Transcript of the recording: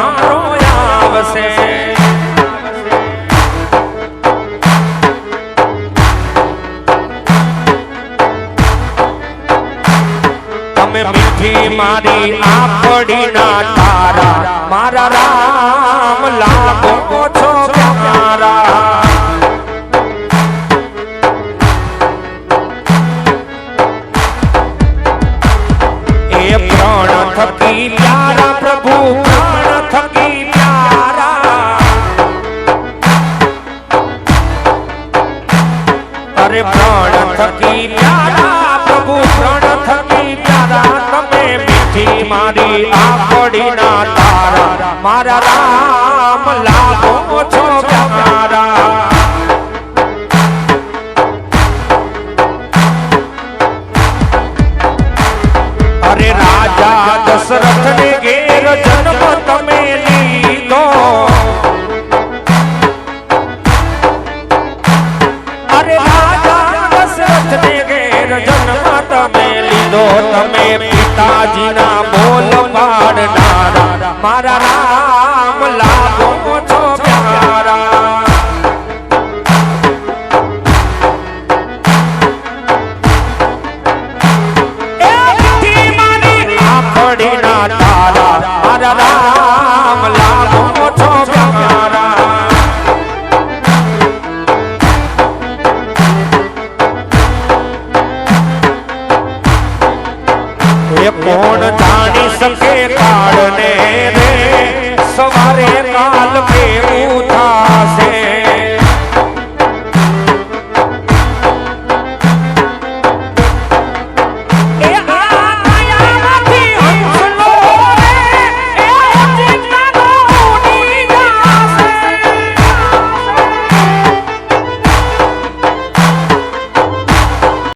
મારો આવશે તમે મીઠી મારી આપડી ના તારા મારા રામ લાગો છો પ્યારા એ પ્રાણ થકી પ્યારા પ્રભુ પ્રાણ થકી પ્યારા અરે પ્રાણ થકી પ્યારા પ્રભુ પ્રાણ થકી પ્યારા તમે મીઠી મારી આપડી ના તારા મારા રામ લાગો છો પ્યારા અરે રાજા દશરથ ને ઘેર જન્મ તમે લીધો અરે રાજા દશરથ ને ઘેર જન્મ તમે લીધો તમે પિતાજી ના બોલ પાડનારા મારા રામ લાગો છો પ્યારા મારા રામ લાગો છો પ્યારા એ કોણ જાણી શકે કાળને રે સવારે કાલ કેવું